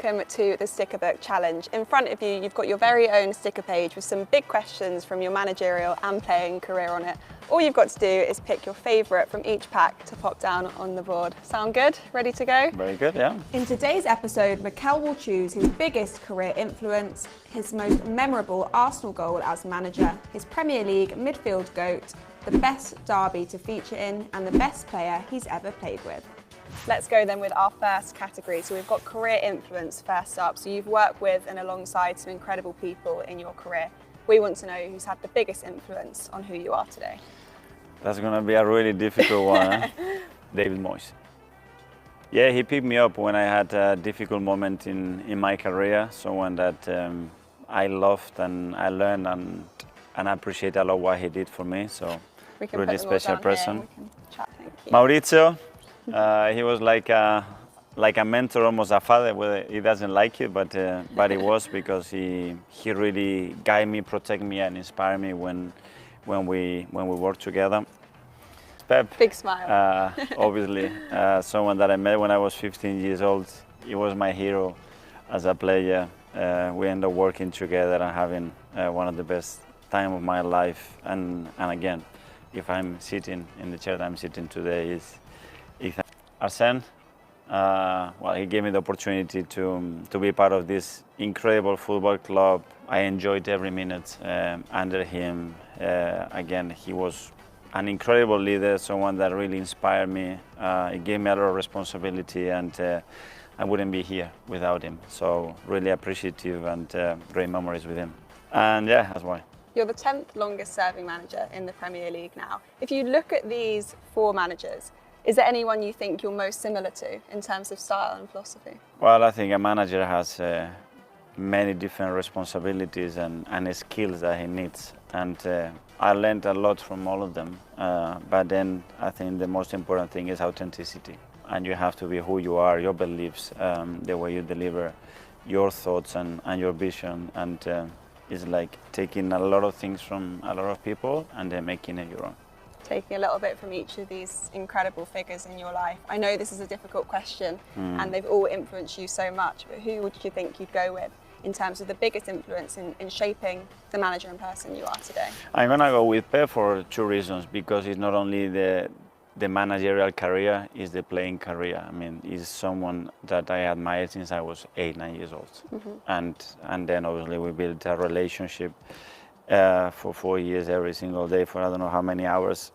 welcome to the Sticker Book Challenge. In front of you, you've got your very own sticker page with some big questions from your managerial and playing career on it. All you've got to do is pick your favourite from each pack to pop down on the board. Sound good? Ready to go? Very good, yeah. In today's episode, Mikel will choose his biggest career influence, his most memorable Arsenal goal as manager, his Premier League midfield GOAT, the best derby to feature in, and the best player he's ever played with. Let's go then with our first category. So we've got career influence first up. So you've worked with and alongside some incredible people in your career. We want to know who's had the biggest influence on who you are today. That's going to be a really difficult one, huh? David Moyes. Yeah, he picked me up when I had a difficult moment in my career, someone that I loved and I learned and appreciate a lot what he did for me, so really special person. Maurizio, he was like a mentor, almost a father. Well, he doesn't like it, but he was, because he really guided me, protect me, and inspired me when we worked together. Pep, big smile. Obviously, someone that I met when I was 15 years old. He was my hero as a player. We ended up working together and having one of the best time of my life. And again, if I'm sitting in the chair that I'm sitting today, is Arsene. Well, he gave me the opportunity to be part of this incredible football club. I enjoyed every minute under him. Again, he was an incredible leader, someone that really inspired me. He gave me a lot of responsibility, and I wouldn't be here without him. So really appreciative and great memories with him. And yeah, that's why. You're the 10th longest serving manager in the Premier League now. If you look at these 4 managers, is there anyone you think you're most similar to in terms of style and philosophy? Well, I think a manager has many different responsibilities and skills that he needs. And I learned a lot from all of them. But then I think the most important thing is authenticity. And you have to be who you are, your beliefs, the way you deliver your thoughts and your vision. And it's like taking a lot of things from a lot of people and then making it your own. Taking a little bit from each of these incredible figures in your life. I know this is a difficult question and they've all influenced you so much, but who would you think you'd go with in terms of the biggest influence in shaping the manager and person you are today? I'm going to go with Pep for 2 reasons, because it's not only the managerial career, it's the playing career. I mean, he's someone that I admired since I was 8-9 years old. And then obviously we built a relationship for 4 years, every single day, for I don't know how many hours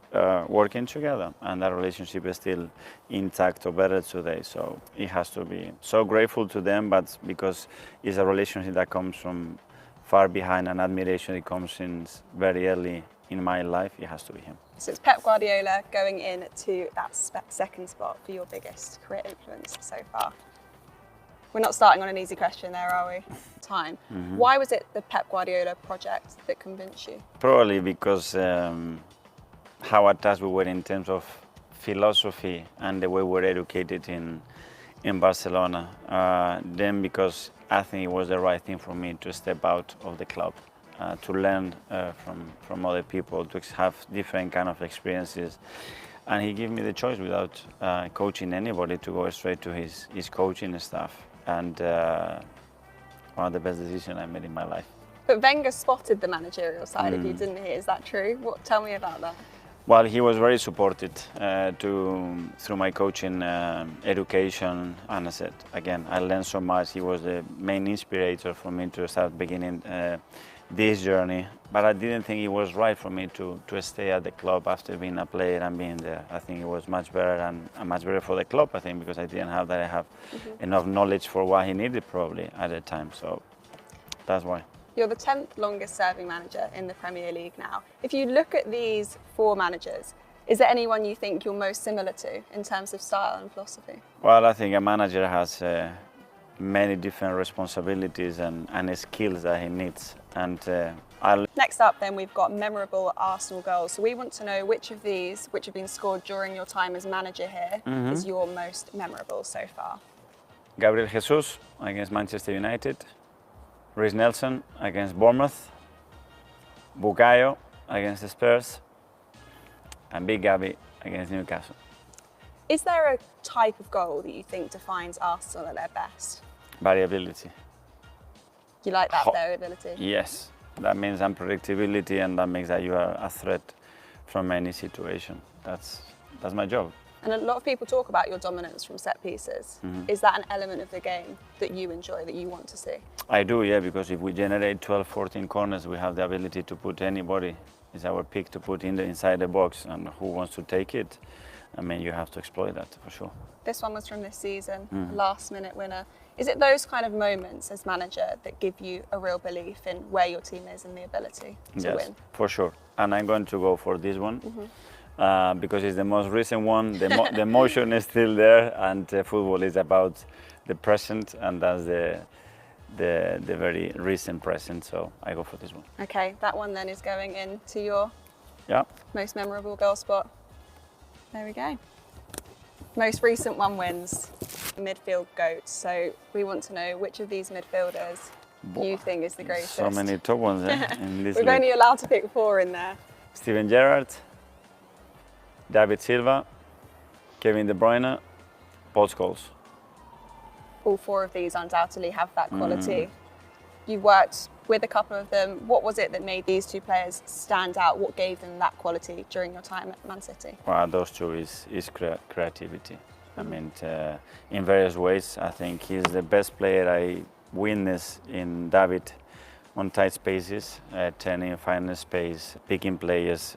working together, and that relationship is still intact or better today. So it has to be so grateful to them, but because it's a relationship that comes from far behind, and admiration it comes since very early in my life, it has to be him. So it's Pep Guardiola going in to that second spot for your biggest career influence so far. We're not starting on an easy question there, are we? Time. Why was it the Pep Guardiola project that convinced you? Probably because how attached we were in terms of philosophy and the way we were educated in Barcelona. Then because I think it was the right thing for me to step out of the club, to learn from other people, to have different kind of experiences. And he gave me the choice without coaching anybody to go straight to his coaching staff. And one of the best decisions I made in my life. But Wenger spotted the managerial side of you, didn't he? Is that true? Tell me about that. Well, he was very supportive through my coaching education. And I said, again, I learned so much. He was the main inspirator for me to start beginning this journey. But I didn't think it was right for me to stay at the club after being a player and being there. I think it was much better and much better for the club, I think, because I didn't have that. I have enough knowledge for what he needed probably at the time. So that's why. You're the 10th longest serving manager in the Premier League now. If you look at these 4 managers, is there anyone you think you're most similar to in terms of style and philosophy? Well, I think a manager has many different responsibilities and skills that he needs. And next up then, we've got memorable Arsenal goals. So we want to know which of these, which have been scored during your time as manager here, is your most memorable so far. Gabriel Jesus against Manchester United, Reece Nelson against Bournemouth, Bukayo against the Spurs, and Big Gabby against Newcastle. Is there a type of goal that you think defines Arsenal at their best? Variability. You like that variability? Yes, that means unpredictability, and that makes that you are a threat from any situation. That's my job. And a lot of people talk about your dominance from set pieces. Is that an element of the game that you enjoy, that you want to see? I do, yeah, because if we generate 12, 14 corners, we have the ability to put anybody, it's our pick to put inside the box, and who wants to take it, I mean, you have to exploit that for sure. This one was from this season, last minute winner. Is it those kind of moments as manager that give you a real belief in where your team is and the ability to win? For sure. And I'm going to go for this one. Because it's the most recent one, the emotion is still there, and football is about the present, and that's the very recent present, so I go for this one. Okay, that one then is going into your most memorable goal spot. There we go. Most recent one wins, midfield GOAT, so we want to know which of these midfielders you think is the greatest. So many top ones in this We're league. only allowed to pick 4 in there. Steven Gerrard, David Silva, Kevin De Bruyne, Paul Scholes. All 4 of these undoubtedly have that quality. You've worked with a couple of them. What was it that made these 2 players stand out? What gave them that quality during your time at Man City? Well, those 2 is creativity. I mean, in various ways, I think he's the best player I witnessed in David, on tight spaces, turning final space, picking players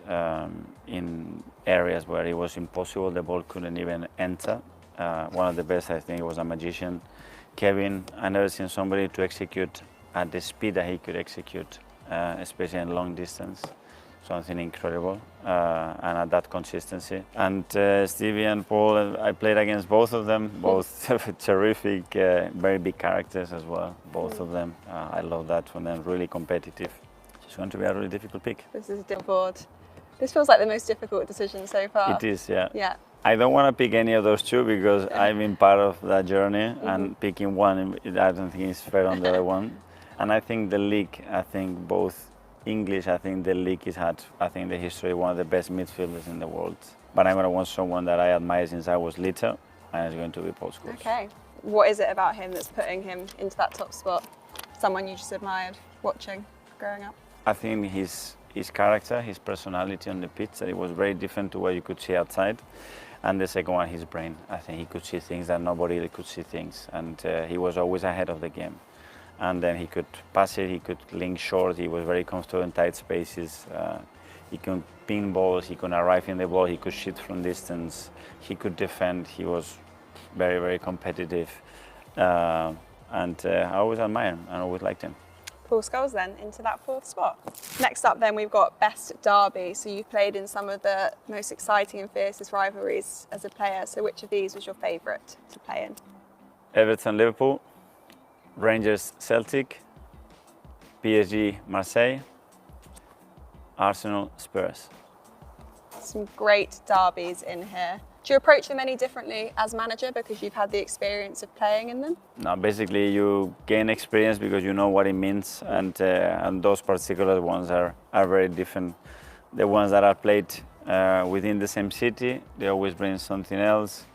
in areas where it was impossible, the ball couldn't even enter. One of the best, I think, was a magician. Kevin, I never seen somebody to execute at the speed that he could execute, especially in long distance. Something incredible, and at that consistency. And Stevie and Paul, I played against both of them, both terrific, very big characters as well, both of them. I love that from them, really competitive. It's going to be a really difficult pick. This is difficult. This feels like the most difficult decision so far. It is, yeah. Yeah. I don't want to pick any of those 2 because I've been part of that journey, and picking one, I don't think is fair on the other one. And I think the league, I think both English, I think the league has had, I think the history, one of the best midfielders in the world. But I'm going to want someone that I admire since I was little, and it's going to be Paul Scholes. Okay. What is it about him that's putting him into that top spot? Someone you just admired watching growing up? I think his character, his personality on the pitch, that it was very different to what you could see outside. And the second one, his brain. I think he could see things that nobody could see things, and he was always ahead of the game. And then he could pass it, he could link short, he was very comfortable in tight spaces. He could pin balls, he could arrive in the ball, he could shoot from distance, he could defend, he was very, very competitive. And I always admired him and always liked him. Paul Scholes then into that 4th spot. Next up then we've got best derby. So you've played in some of the most exciting and fiercest rivalries as a player. So which of these was your favourite to play in? Everton, Liverpool, Rangers, Celtic, PSG, Marseille, Arsenal, Spurs. Some great derbies in here. Do you approach them any differently as manager because you've had the experience of playing in them? No, basically you gain experience because you know what it means, and those particular ones are very different. The ones that are played within the same city, they always bring something else.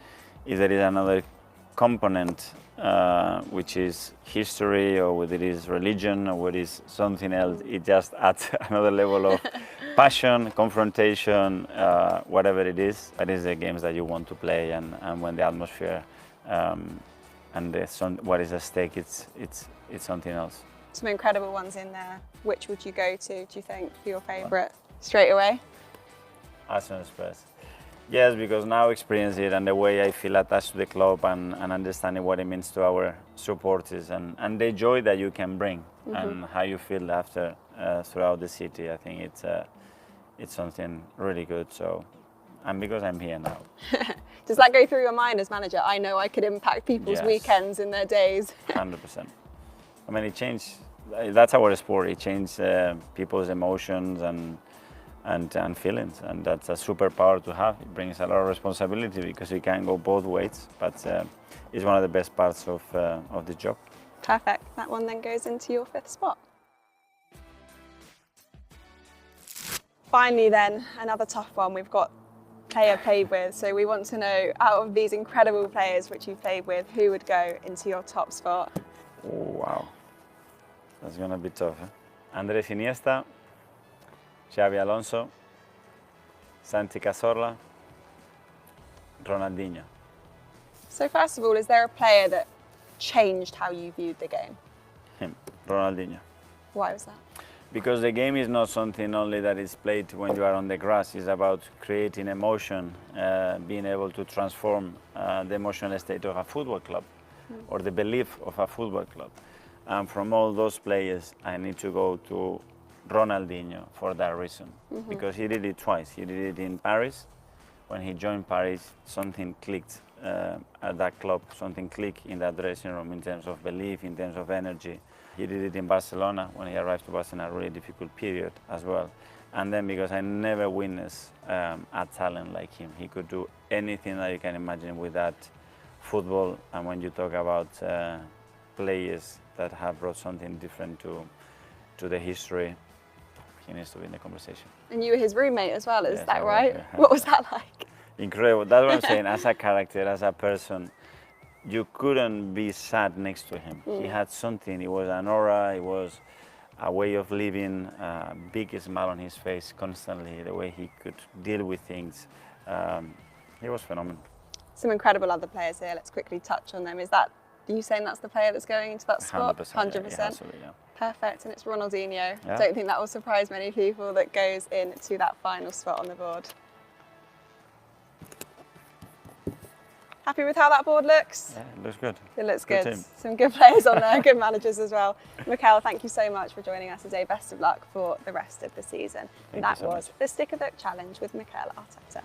If there is another component, which is history, or whether it is religion, or whether it is something else, it just adds another level of passion, confrontation, whatever it is. That is the games that you want to play, and when the atmosphere and what is at stake, it's something else. Some incredible ones in there. Which would you go to, do you think, for your favourite? Straight away? Arsenal, Spurs. Yes, because now experience it, and the way I feel attached to the club, and understanding what it means to our supporters, and the joy that you can bring, and how you feel after throughout the city. I think it's something really good. So, and because I'm here now. Does that go through your mind as manager? I know I could impact people's weekends and their days. 100%. I mean, it changed. That's our sport. It changed people's emotions and feelings, and that's a superpower to have. It brings a lot of responsibility because you can go both ways, but it's one of the best parts of the job. Perfect. That one then goes into your 5th spot. Finally then, another tough one. We've got player played with, so we want to know, out of these incredible players which you've played with, who would go into your top spot? Wow, that's gonna be tough. Andres Iniesta, Xavi Alonso, Santi Cazorla, Ronaldinho. So first of all, is there a player that changed how you viewed the game? Him, Ronaldinho. Why was that? Because the game is not something only that is played when you are on the grass. It's about creating emotion, being able to transform the emotional state of a football club or the belief of a football club. And from all those players, I need to go to Ronaldinho for that reason. Because he did it twice. He did it in Paris. When he joined Paris, something clicked at that club, something clicked in that dressing room in terms of belief, in terms of energy. He did it in Barcelona when he arrived to Barcelona, a really difficult period as well. And then because I never witnessed a talent like him. He could do anything that you can imagine with that football. And when you talk about players that have brought something different to the history, he needs to be in the conversation. And you were his roommate as well, is Yes, that I was, right? yeah. What was that like? Incredible. That's what I'm saying. As a character, as a person, you couldn't be sad next to him. He had something. It was an aura. It was a way of living. A big smile on his face constantly. The way he could deal with things. He was phenomenal. Some incredible other players here. Let's quickly touch on them. Are you saying that's the player that's going into that spot? 100%. Yeah, absolutely, yeah. Perfect. And it's Ronaldinho. Yeah. I don't think that will surprise many people that goes into that final spot on the board. Happy with how that board looks? Yeah, it looks good. It looks Good good. team. Some good players on there, good managers as well. Mikel, thank you so much for joining us today. Best of luck for the rest of the season. Thank That you so was much. the Stick of the Challenge with Mikel Arteta.